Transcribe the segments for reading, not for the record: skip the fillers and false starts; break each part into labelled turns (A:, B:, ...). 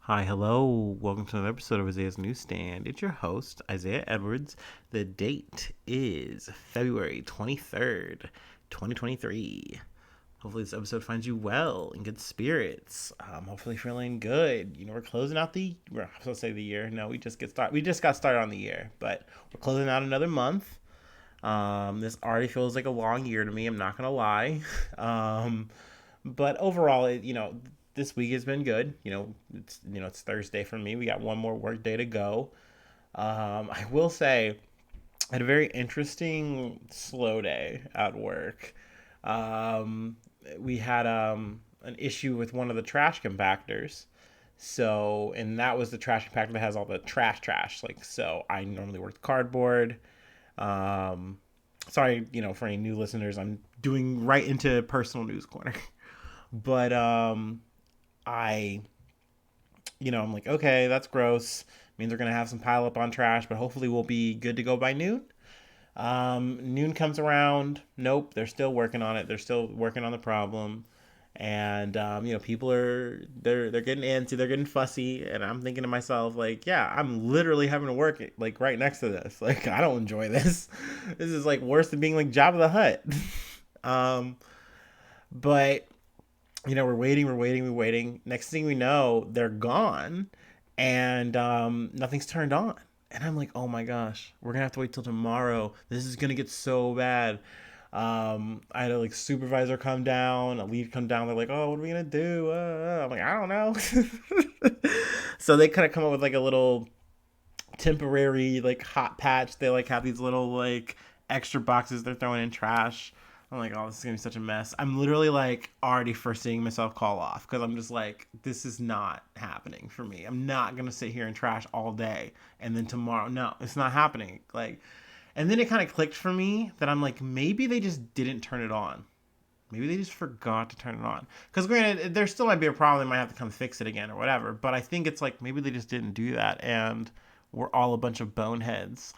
A: Hi, hello. Welcome to another episode of Isaiah's Newsstand. It's your host, Isaiah Edwards. The date is February 23rd, 2023. Hopefully this episode finds you well, in good spirits. Hopefully feeling good. We're closing out we're supposed to say the year. No, we just got started on the year, but we're closing out another month. This already feels like a long year to me. I'm not going to lie. Um, but overall, this week has been good. It's Thursday for me. We got one more work day to go. I will say, I had a very interesting slow day at work. Um, we had an issue with one of the trash compactors. So, and that was the trash compactor that has all the trash. Like, so I normally work with cardboard. Um, Sorry, for any new listeners, I'm doing right into personal news corner. But I, I'm like, okay, that's gross. Means we're gonna have some pile up on trash, but hopefully we'll be good to go by noon. Noon comes around. Nope, they're still working on it. They're still working on the problem, and people they're getting antsy, they're getting fussy, and I'm thinking to myself like, yeah, I'm literally having to work like right next to this. Like, I don't enjoy this. This is like worse than being like Jabba the Hutt. um, but we're waiting. Next thing we know, they're gone, and nothing's turned on. And I'm like, oh my gosh, we're gonna have to wait till tomorrow. This is gonna get so bad. I had a like supervisor come down, a lead come down. They're like, oh, what are we gonna do? I'm like, I don't know. So they kind of come up with like a little temporary like hot patch. They like have these little like extra boxes they're throwing in trash. I'm like, oh, this is gonna be such a mess. I'm literally like already foreseeing myself call off because I'm just like, this is not happening for me. I'm not gonna sit here and trash all day and then tomorrow, no, it's not happening. Like, and then it kind of clicked for me that I'm like, maybe they just didn't turn it on. Maybe they just forgot to turn it on. Because granted, there still might be a problem. They might have to come fix it again or whatever. But I think it's like maybe they just didn't do that, and we're all a bunch of boneheads.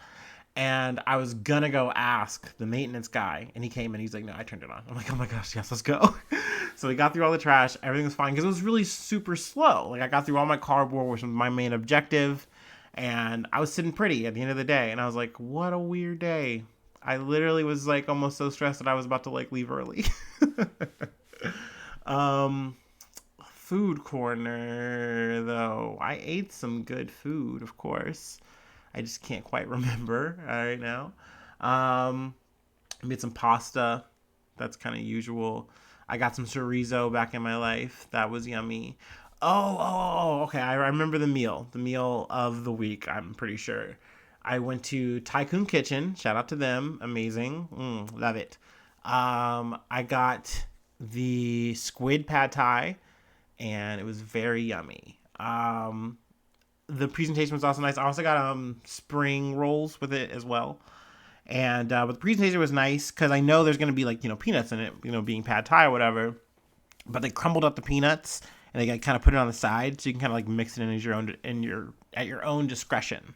A: And I was gonna go ask the maintenance guy, and he came and he's like, "No, I turned it on." I'm like, "Oh my gosh, yes, let's go." So we got through all the trash. Everything was fine because it was really super slow. Like I got through all my cardboard, which was my main objective, and I was sitting pretty at the end of the day. And I was like, "What a weird day." I literally was like almost so stressed that I was about to like leave early. um, Food corner though. I ate some good food, of course. I just can't quite remember right now. Um, I made some pasta. That's kind of usual. I got some chorizo back in my life. That was yummy. Okay. I remember the meal. The meal of the week, I'm pretty sure. I went to Tycoon Kitchen. Shout out to them. Amazing. Love it. I got the squid pad thai, and it was very yummy. The presentation was also nice. I also got spring rolls with it as well. And but the presentation was nice because I know there's gonna be like peanuts in it, being pad thai or whatever. But they crumbled up the peanuts and they kind of put it on the side so you can kind of like mix it in as your own at your own discretion.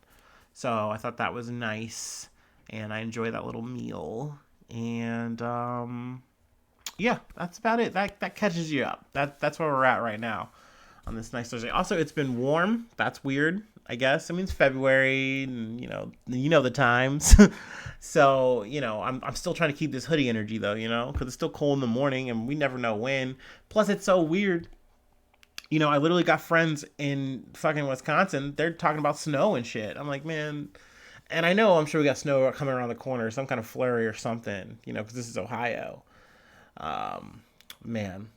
A: So I thought that was nice, and I enjoyed that little meal. And yeah, that's about it. That catches you up. That's where we're at right now on this nice Thursday. Also, it's been warm. That's weird, I guess. I mean, it's February, and the times. So I'm still trying to keep this hoodie energy though, because it's still cold in the morning, and we never know when. Plus, it's so weird. I literally got friends in fucking Wisconsin. They're talking about snow and shit. I'm like, man. And I know, I'm sure we got snow coming around the corner, some kind of flurry or something, because this is Ohio. Um, Man,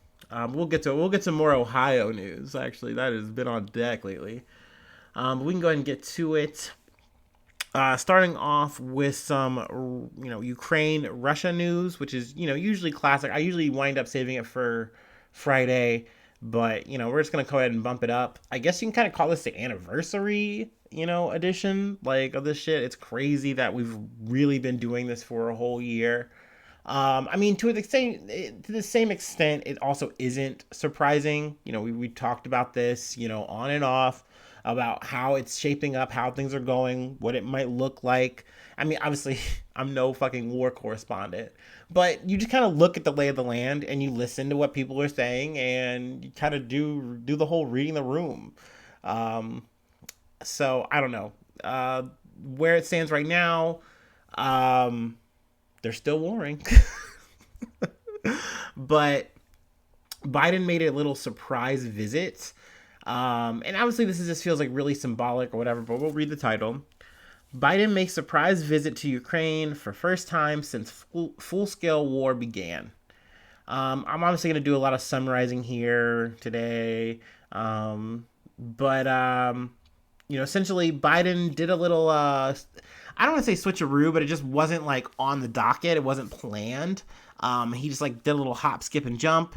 A: we'll get to more Ohio news. Actually, that has been on deck lately. But we can go ahead and get to it. Starting off with some, Ukraine Russia news, which is usually classic. I usually wind up saving it for Friday, but we're just gonna go ahead and bump it up. I guess you can kind of call this the anniversary, edition like of this shit. It's crazy that we've really been doing this for a whole year. I mean, to the same extent, it also isn't surprising. We talked about this, on and off about how it's shaping up, how things are going, what it might look like. I mean, obviously, I'm no fucking war correspondent, but you just kind of look at the lay of the land and you listen to what people are saying and you kind of do the whole reading the room. Um, so I don't know. Where it stands right now, um, they're still warring. But Biden made a little surprise visit. And obviously, this just feels like really symbolic or whatever, but we'll read the title. Biden makes surprise visit to Ukraine for first time since full scale war began. I'm obviously going to do a lot of summarizing here today. But essentially, Biden did a little, I don't want to say switcheroo, but it just wasn't like on the docket. It wasn't planned. He just like did a little hop, skip, and jump.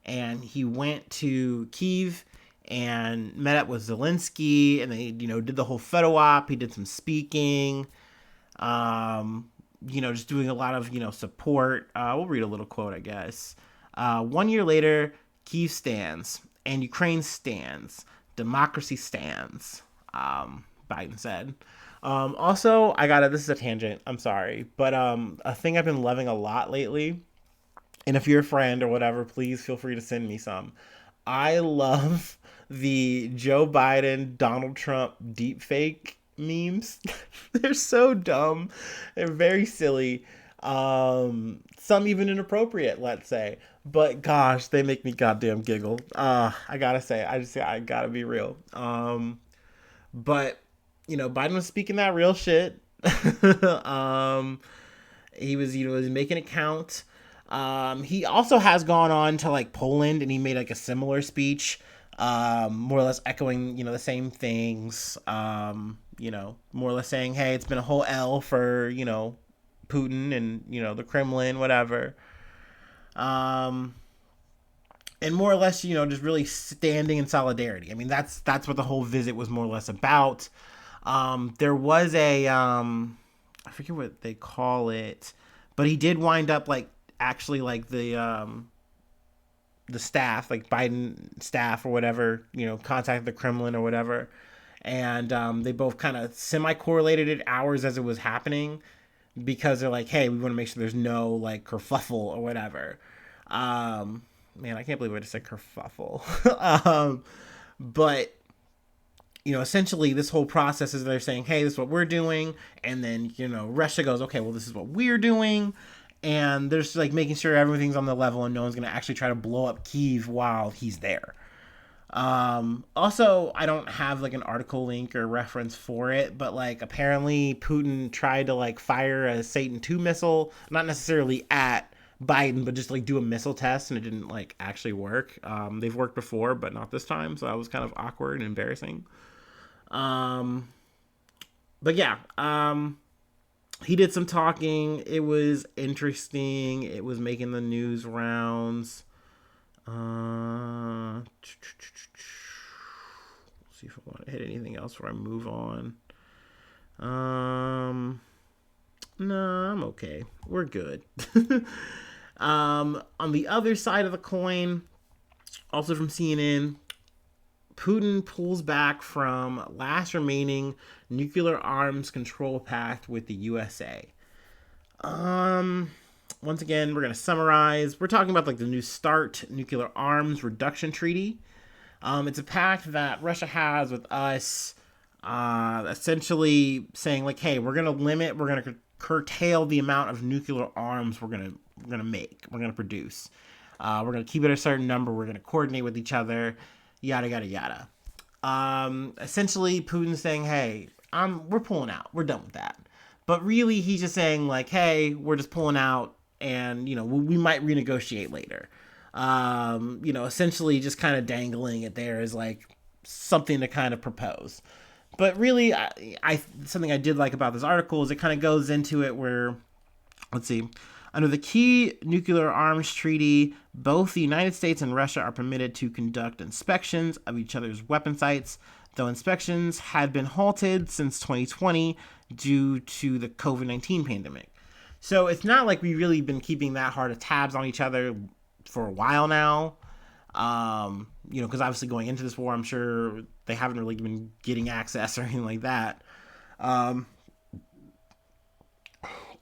A: And he went to Kyiv and met up with Zelensky, and they, did the whole photo op. He did some speaking, just doing a lot of, support. We'll read a little quote, I guess. 1 year later, Kyiv stands and Ukraine stands. Democracy stands, Biden said. Also, this is a tangent, I'm sorry, but a thing I've been loving a lot lately, and if you're a friend or whatever, please feel free to send me some. I love the Joe Biden, Donald Trump deepfake memes. They're so dumb. They're very silly. Some even inappropriate, let's say. But gosh, they make me goddamn giggle. I gotta say, I gotta be real. But Biden was speaking that real shit. um, he was, was making it count. He also has gone on to like Poland, and he made like a similar speech, more or less echoing, the same things. More or less saying, hey, it's been a whole L for, Putin and, the Kremlin, whatever. And more or less, just really standing in solidarity. I mean, that's what the whole visit was more or less about. There was I forget what they call it, but he did wind up like actually like the staff, like Biden staff or whatever, contacted the Kremlin or whatever, and they both kind of semi-correlated it hours as it was happening, because they're like, hey, we want to make sure there's no like kerfuffle or whatever. Man, I can't believe I just said kerfuffle. But essentially this whole process is they're saying, hey, this is what we're doing. And then, Russia goes, okay, well, this is what we're doing. And they're just like making sure everything's on the level and no one's going to actually try to blow up Kyiv while he's there. Also, I don't have like an article link or reference for it, but like apparently Putin tried to like fire a Satan 2 missile, not necessarily at Biden, but just like do a missile test, and it didn't like actually work. They've worked before, but not this time. So that was kind of awkward and embarrassing. But yeah, he did some talking. It was interesting. It was making the news rounds. Let's see if I want to hit anything else before I move on. No, I'm okay. We're good. On the other side of the coin, also from CNN, Putin pulls back from last remaining nuclear arms control pact with the USA. Once again, we're going to summarize. We're talking about like the New START nuclear arms reduction treaty. It's a pact that Russia has with us, essentially saying like, hey, we're going to curtail the amount of nuclear arms we're going to make, we're going to produce. We're going to keep it at a certain number. We're going to coordinate with each other, yada, yada, yada. Essentially Putin's saying, hey, we're pulling out. We're done with that. But really he's just saying like, hey, we're just pulling out, and, we might renegotiate later. Essentially just kind of dangling it there as like something to kind of propose. But really, something I did like about this article is it kind of goes into it where, let's see, under the key nuclear arms treaty, both the United States and Russia are permitted to conduct inspections of each other's weapon sites, though inspections had been halted since 2020 due to the COVID-19 pandemic. So it's not like we've really been keeping that hard of tabs on each other for a while now. Because obviously going into this war, I'm sure they haven't really been getting access or anything like that.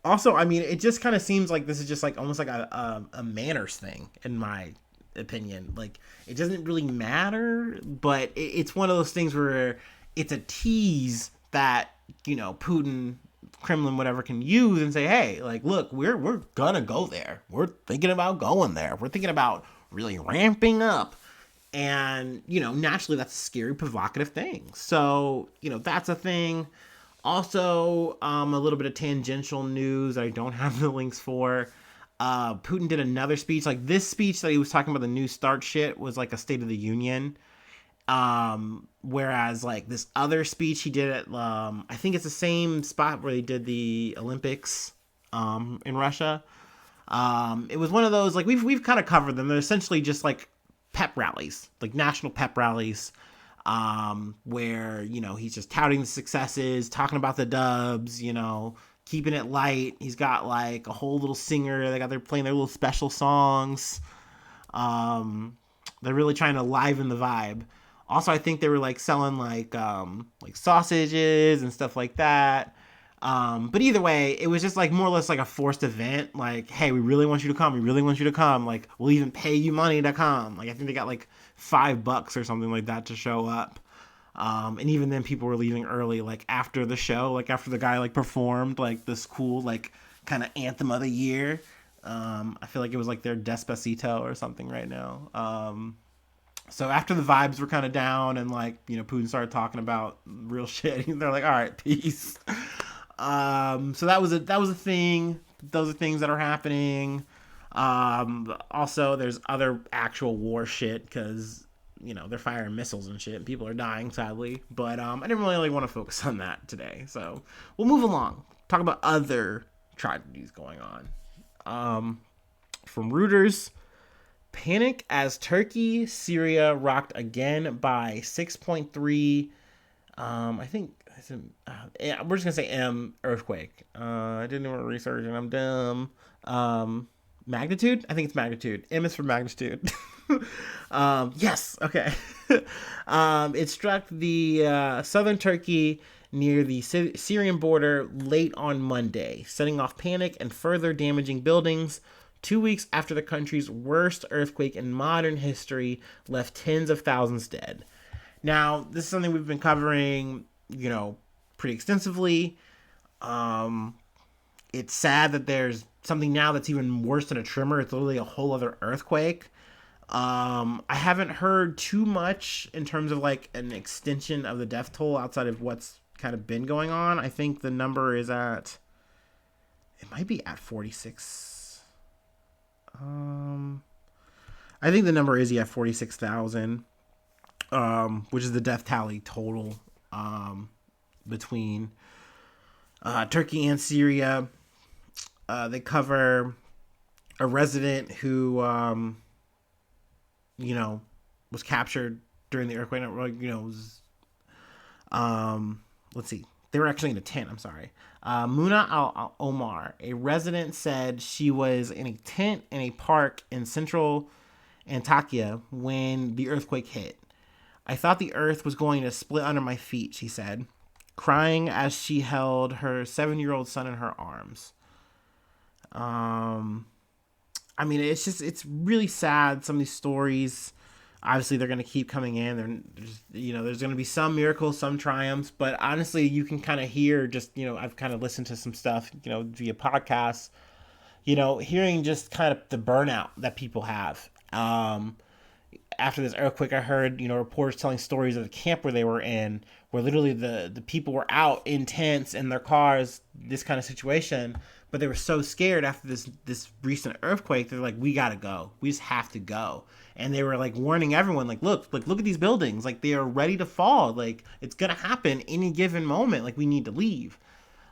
A: Also, I mean, it just kind of seems like this is just like almost like a manners thing in my opinion. Like, it doesn't really matter, but it's one of those things where it's a tease that, Putin, Kremlin, whatever, can use and say, hey, like, look, we're gonna go there. We're thinking about going there. We're thinking about really ramping up. And, naturally that's a scary, provocative thing. So, that's a thing. Also, a little bit of tangential news I don't have the links for. Putin did another speech. Like, this speech that he was talking about the New Start shit was like a State of the Union. Whereas like this other speech he did at, I think it's the same spot where he did the Olympics, in Russia. It was one of those, like, we've kind of covered them. They're essentially just like pep rallies, like national pep rallies, where, he's just touting the successes, talking about the dubs, keeping it light. He's got like a whole little singer. They're playing their little special songs. They're really trying to liven the vibe. Also, I think they were like selling like sausages and stuff like that. But either way, it was just like more or less like a forced event. Like, hey, we really want you to come. We really want you to come. Like, we'll even pay you money to come. Like, I think they got like $5 or something like that to show up. And even then people were leaving early, like after the show, like after the guy like performed like this cool, like kind of anthem of the year. I feel like it was like their Despacito or something right now. So after the vibes were kind of down and like, Putin started talking about real shit, they're like, all right, peace. So that was a thing. Those are things that are happening. Also there's other actual war shit because, they're firing missiles and shit and people are dying, sadly. But I didn't really want to focus on that today. So we'll move along. Talk about other tragedies going on. From Reuters, panic as Turkey, Syria rocked again by 6.3. I think we're just gonna say M earthquake. I didn't even research and I'm dumb. Magnitude? I think it's magnitude. M is for magnitude. Yes. Okay. It struck the southern Turkey near the Syrian border late on Monday, setting off panic and further damaging buildings. 2 weeks after the country's worst earthquake in modern history left tens of thousands dead. Now, this is something we've been covering, pretty extensively. It's sad that there's something now that's even worse than a tremor. It's literally a whole other earthquake. I haven't heard too much in terms of like an extension of the death toll outside of what's kind of been going on. I think the number is it might be at 46. I think the number is 46,000, which is the death tally total, between Turkey and Syria. They cover a resident who, was captured during the earthquake. Let's see. They were actually in a tent. I'm sorry. Muna Al-Omar, a resident, said she was in a tent in a park in central Antakya when the earthquake hit. I thought the earth was going to split under my feet, she said, crying as she held her 7-year-old son in her arms. I mean, it's really sad. Some of these stories, obviously they're going to keep coming in. There's going to be some miracles, some triumphs, but honestly, you can kind of hear I've kind of listened to some stuff, via podcasts, hearing just kind of the burnout that people have. After this earthquake, I heard, reporters telling stories of the camp where they were in, where literally the people were out in tents in their cars, this kind of situation, but they were so scared after this recent earthquake. They're like, we gotta go. We just have to go. And they were like warning everyone, like, look at these buildings. Like, they are ready to fall. Like, it's gonna happen any given moment. Like, we need to leave.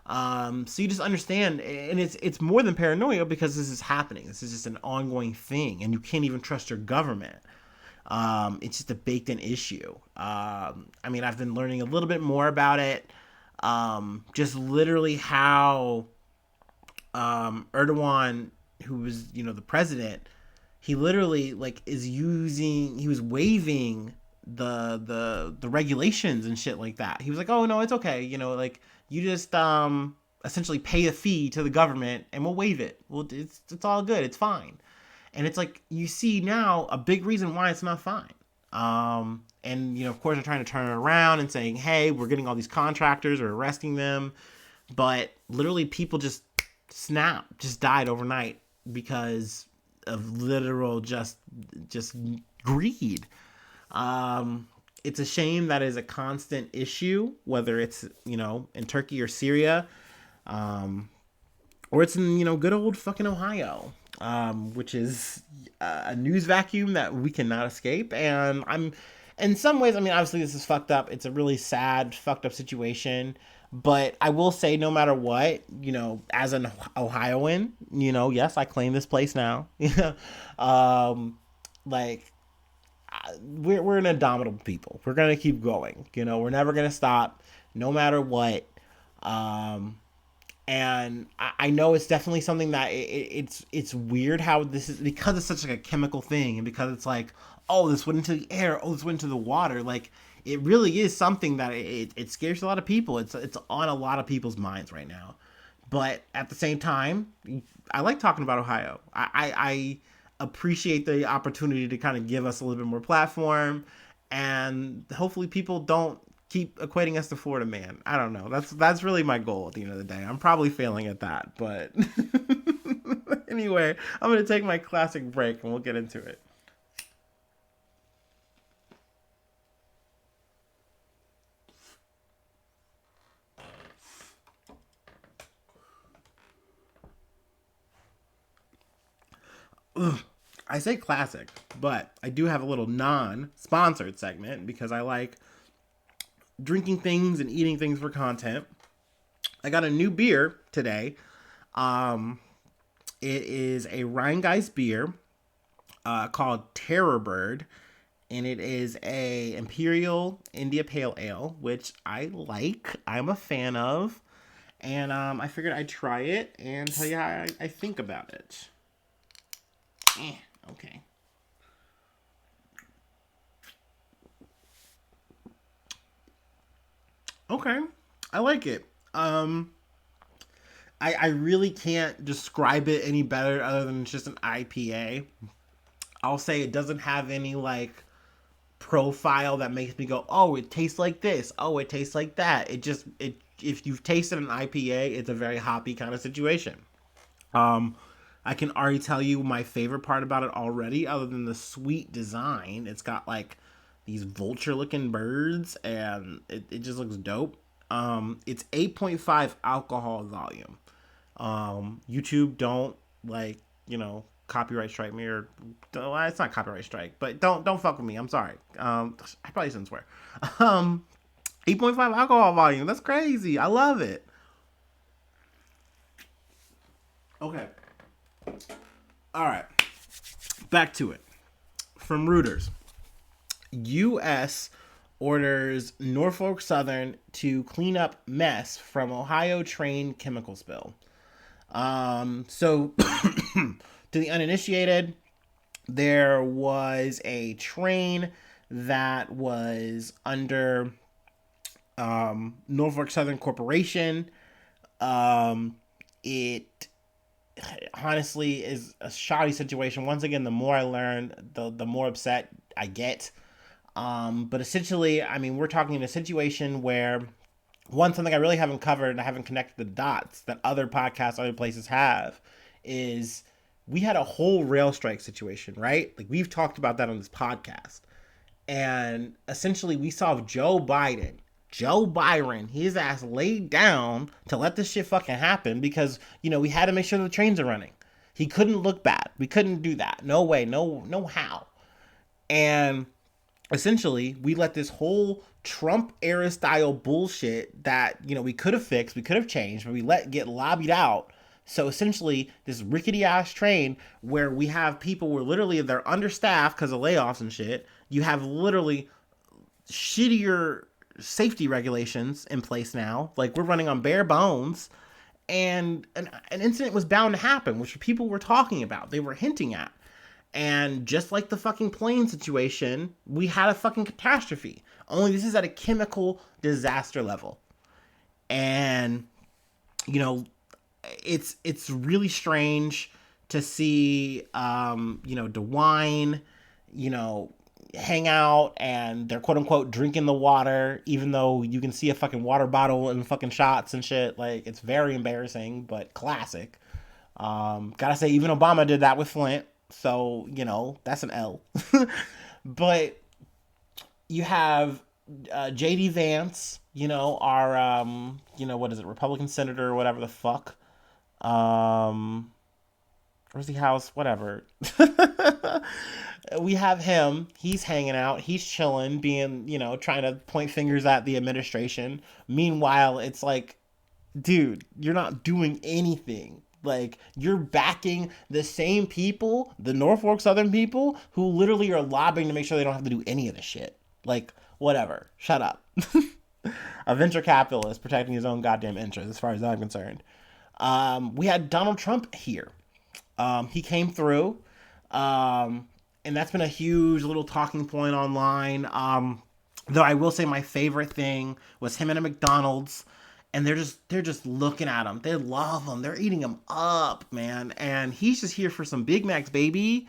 A: So you just understand, and it's more than paranoia because this is happening. This is just an ongoing thing, and you can't even trust your government. It's just a baked-in issue. I mean, I've been learning a little bit more about it. Just literally how Erdogan, who was, the president, he literally he was waiving the regulations and shit like that. He was like, oh no, it's okay. You just essentially pay a fee to the government and we'll waive it. Well, it's all good. It's fine. And it's like, you see now a big reason why it's not fine. And, of course, they're trying to turn it around and saying, hey, we're getting all these contractors or arresting them. But literally people just died overnight because of literal just greed. It's a shame that is a constant issue, whether it's, in Turkey or Syria, or it's in, good old fucking Ohio, which is a news vacuum that we cannot escape. And in some ways, I mean, obviously this is fucked up. It's a really sad, fucked up situation. But I will say, no matter what, as an Ohioan, yes, I claim this place now. Like, we're an indomitable people. We're gonna keep going. We're never gonna stop, no matter what. And I know it's definitely something that it's weird how this is, because it's such like a chemical thing, and because it's like, oh, this went into the air, oh, this went into the water. Like, it really is something that it scares a lot of people. It's on a lot of people's minds right now. But at the same time, I like talking about Ohio. I appreciate the opportunity to kind of give us a little bit more platform, and hopefully people don't keep equating us to Florida man. I don't know. That's really my goal at the end of the day. I'm probably failing at that, but anyway, I'm gonna take my classic break and we'll get into it. Ugh. I say classic, but I do have a little non-sponsored segment because I like drinking things and eating things for content. I got a new beer today. It is a Rheingeist beer called Terror Bird, and it is a Imperial India Pale Ale, which I like. I'm a fan of, and I figured I'd try it and tell you how I think about it. Okay. Okay. I like it. I really can't describe it any better other than it's just an IPA. I'll say it doesn't have any like profile that makes me go, oh, it tastes like this. Oh, it tastes like that. If you've tasted an IPA, it's a very hoppy kind of situation. Um, I can already tell you my favorite part about it already, other than the sweet design. It's got like these vulture looking birds, and it just looks dope. It's 8.5 alcohol volume. YouTube don't like, copyright strike me, or well, it's not copyright strike, but don't fuck with me. I'm sorry. I probably shouldn't swear. Um, 8.5 alcohol volume. That's crazy. I love it. Okay. All right. Back to it. From Reuters. U.S. orders Norfolk Southern to clean up mess from Ohio train chemical spill. So to the uninitiated, there was a train that was under Norfolk Southern Corporation. It honestly is a shoddy situation. Once again, the more I learn, the more upset I get. But essentially, I mean, we're talking in a situation where something I really haven't covered and I haven't connected the dots that other podcasts, other places have, is we had a whole rail strike situation, right? Like, we've talked about that on this podcast. And essentially, we saw Joe Byron, his ass laid down to let this shit fucking happen because, we had to make sure the trains are running. He couldn't look bad. We couldn't do that. No way. No how. And essentially, we let this whole Trump era style bullshit that, we could have fixed, we could have changed, but we let get lobbied out. So essentially, this rickety ass train where we have people where literally they're understaffed because of layoffs and shit. You have literally shittier safety regulations in place now. Like, we're running on bare bones. And an incident was bound to happen, which people were talking about. They were hinting at. And just like the fucking plane situation, we had a fucking catastrophe. Only this is at a chemical disaster level. And, it's really strange to see, DeWine, you know, hang out, and they're quote unquote drinking the water, even though you can see a fucking water bottle and fucking shots and shit. Like, it's very embarrassing, but classic. Gotta say, even Obama did that with Flint. So, that's an L. But you have J.D. Vance, our, what is it, Republican senator or whatever the fuck. Um, where's the house? Whatever. We have him. He's hanging out. He's chilling, being, trying to point fingers at the administration. Meanwhile, it's like, dude, you're not doing anything. Like, you're backing the same people, the Norfolk Southern people, who literally are lobbying to make sure they don't have to do any of this shit. Like, whatever. Shut up. A venture capitalist protecting his own goddamn interests, as far as I'm concerned. We had Donald Trump here. He came through, and that's been a huge little talking point online. Though I will say my favorite thing was him at a McDonald's, and they're just looking at him. They love him. They're eating him up, man. And he's just here for some Big Macs, baby.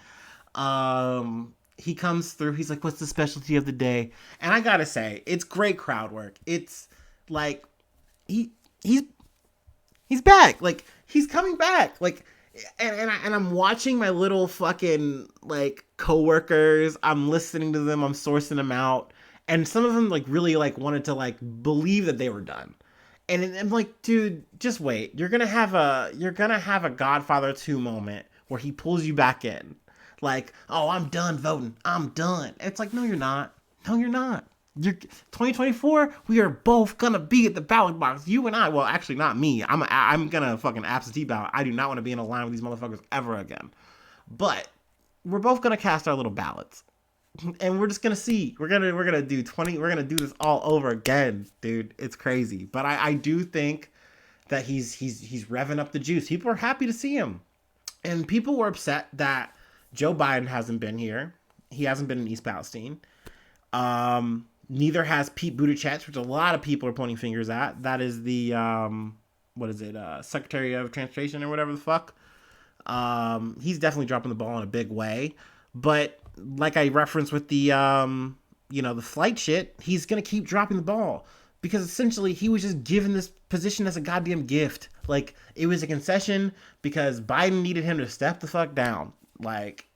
A: He comes through. He's like, "What's the specialty of the day?" And I gotta say, it's great crowd work. It's like he's back. Like, he's coming back. Like, and I'm watching my little fucking like coworkers. I'm listening to them. I'm sourcing them out, and some of them like really like wanted to like believe that they were done. And I'm like, dude, just wait. You're gonna have a Godfather 2 moment where he pulls you back in, like, oh, I'm done voting. I'm done. It's like, no, you're not. No, you're not. You're 2024. We are both gonna be at the ballot box. You and I. Well, actually, not me. I'm gonna fucking absentee ballot. I do not want to be in a line with these motherfuckers ever again. But we're both gonna cast our little ballots, and we're just gonna see. We're gonna do 20. We're gonna do this all over again, dude. It's crazy. But I do think that he's revving up the juice. People are happy to see him, and people were upset that Joe Biden hasn't been here. He hasn't been in East Palestine. Neither has Pete Buttigieg, which a lot of people are pointing fingers at. That is the Secretary of Transportation or whatever the fuck. He's definitely dropping the ball in a big way. But like I referenced with the the flight shit, he's gonna keep dropping the ball because essentially he was just given this position as a goddamn gift. Like, it was a concession because Biden needed him to step the fuck down. Like,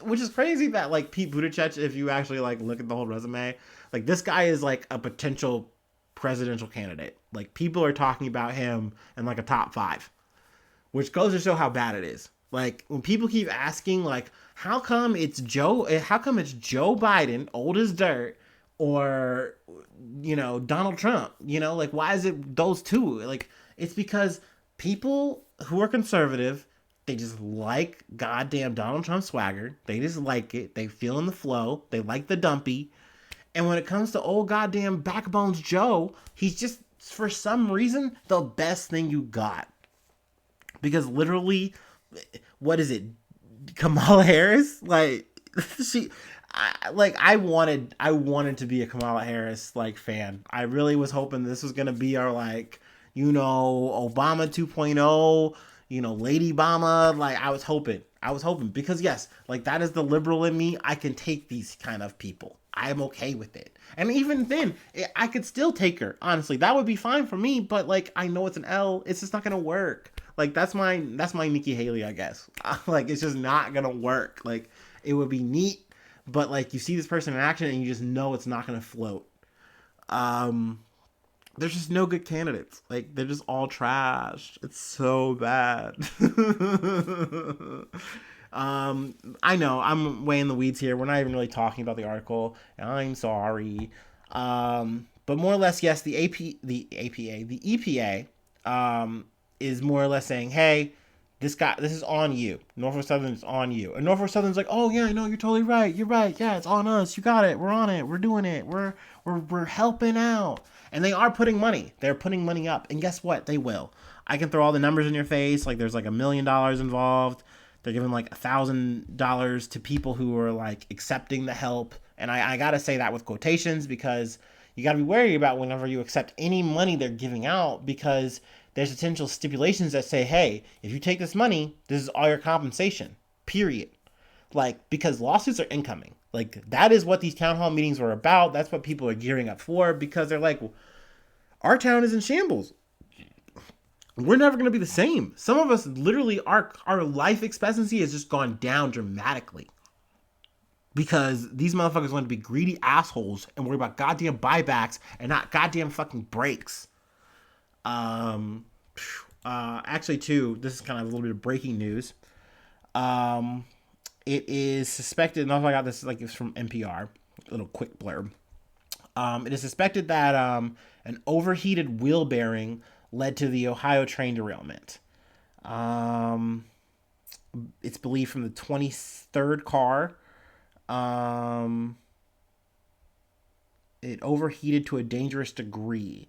A: which is crazy that like Pete Buttigieg, if you actually like look at the whole resume, like this guy is like a potential presidential candidate. Like, people are talking about him in like a top 5, which goes to show how bad it is. Like, when people keep asking like, how come it's Joe Biden, old as dirt, or Donald Trump, like, why is it those two? Like, it's because people who are conservative, they just like goddamn Donald Trump swagger. They just like it. They feel in the flow. They like the dumpy. And when it comes to old goddamn Backbones Joe, he's just, for some reason, the best thing you got. Because literally, what is it? Kamala Harris? Like, I wanted to be a Kamala Harris, like, fan. I really was hoping this was going to be our, like, Obama 2.0, Lady Obama. Like, I was hoping because yes, like, that is the liberal in me. I can take these kind of people. I'm okay with it. And even then, I could still take her. Honestly, that would be fine for me. But like, I know it's an L. It's just not gonna work. Like, that's my Nikki Haley, I guess. Like, it's just not gonna work. Like, it would be neat, but like, you see this person in action and you just know it's not gonna float. There's just no good candidates. Like, they're just all trash. It's so bad. I know I'm way in the weeds here. We're not even really talking about the article. I'm sorry. But more or less, yes, the EPA, is more or less saying, hey, this is on you. Norfolk Southern is on you. And Norfolk Southern's like, oh yeah, no, you're totally right. You're right. Yeah, it's on us. You got it. We're on it. We're doing it. We're helping out. And they are putting money. They're putting money up. And guess what? They will. I can throw all the numbers in your face. Like, there's like $1 million involved. They're giving like $1,000 to people who are like accepting the help. And I gotta say that with quotations, because you gotta be wary about whenever you accept any money they're giving out, because there's potential stipulations that say, hey, if you take this money, this is all your compensation, period. Like, because lawsuits are incoming. Like, that is what these town hall meetings were about. That's what people are gearing up for, because they're like, our town is in shambles. We're never going to be the same. Some of us, literally, our life expectancy has just gone down dramatically. Because these motherfuckers want to be greedy assholes and worry about goddamn buybacks and not goddamn fucking breaks. Actually, too, this is kind of a little bit of breaking news. It is suspected, and also I got this, like, it's from NPR, a little quick blurb. It is suspected that an overheated wheel bearing led to the Ohio train derailment. It's believed from the 23rd car. It overheated to a dangerous degree.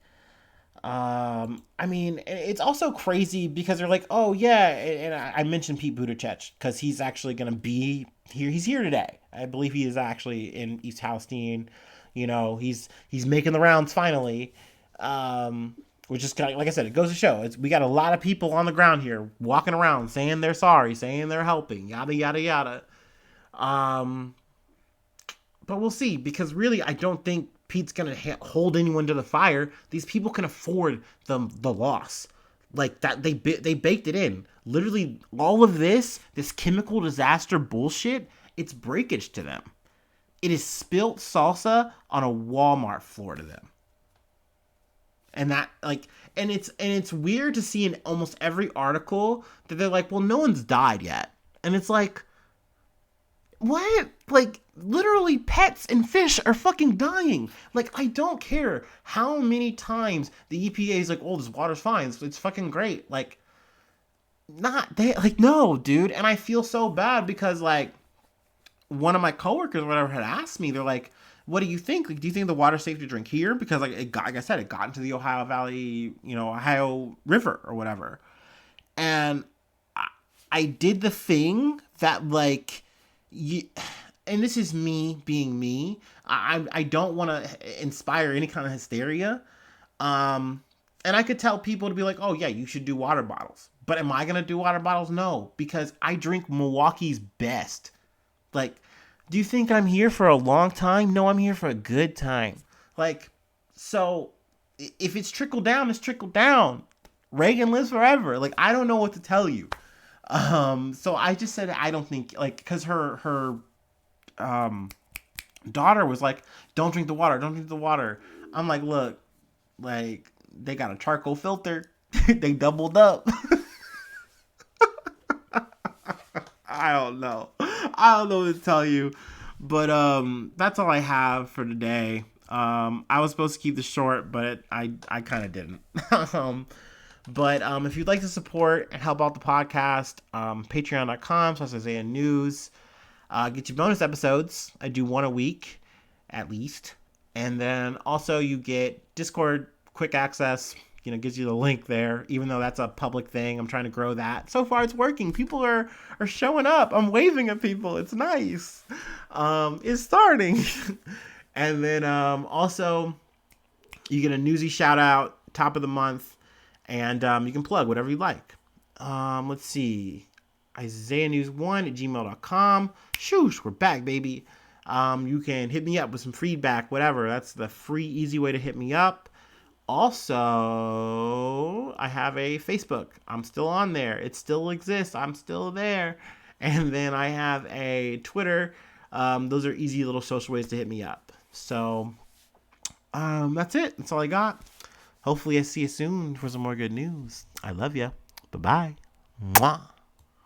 A: I mean, it's also crazy because they're like, oh yeah, and I mentioned Pete Buttigieg because he's actually going to be here. He's here today. I believe he is actually in East Palestine. You know, he's making the rounds finally. Which is kind of, like I said, it goes to show we got a lot of people on the ground here walking around saying they're sorry, saying they're helping, yada yada yada. But we'll see, because really, I don't think Pete's gonna hold anyone to the fire. These people can afford the loss, like that they baked it in. Literally, all of this chemical disaster bullshit, it's breakage to them. It is spilt salsa on a Walmart floor to them. And that, like, and it's weird to see in almost every article that they're like, well, no one's died yet, and it's like, what? Like, literally, pets and fish are fucking dying. Like, I don't care how many times the EPA is like, oh, this water's fine, it's fucking great. Like, not they, like, no, dude. And I feel so bad because, like, one of my coworkers or whatever had asked me, they're like, what do you think? Like, do you think the water's safe to drink here? Because, like, like I said, it got into the Ohio Valley, Ohio River or whatever. And I did the thing that, like, and this is me being me. I don't want to inspire any kind of hysteria. And I could tell people to be like, oh, yeah, you should do water bottles. But am I going to do water bottles? No, because I drink Milwaukee's Best. Like, do you think I'm here for a long time? No, I'm here for a good time. Like, so if it's trickled down, it's trickled down. Reagan lives forever. Like, I don't know what to tell you. So I just said, I don't think, like, because her daughter was like, don't drink the water, don't drink the water. I'm like, look, like, they got a charcoal filter. They doubled up. I don't know what to tell you, but that's all I have for today. I was supposed to keep this short, but I kind of didn't. But if you'd like to support and help out the podcast, patreon.com/Isaiah News. Get you bonus episodes. I do one a week, at least. And then also you get Discord quick access. Gives you the link there, even though that's a public thing. I'm trying to grow that. So far, it's working. People are showing up. I'm waving at people. It's nice. It's starting. And then also, you get a newsy shout out, top of the month. And you can plug whatever you like. Let's see. IsaiahNews1@gmail.com. Shoosh, we're back, baby. You can hit me up with some feedback, whatever. That's the free, easy way to hit me up. Also, I have a Facebook. I'm still on there. It still exists. I'm still there. And then I have a Twitter. Those are easy little social ways to hit me up. So, that's it. That's all I got. Hopefully I see you soon for some more good news. I love you. Bye-bye. Mwah.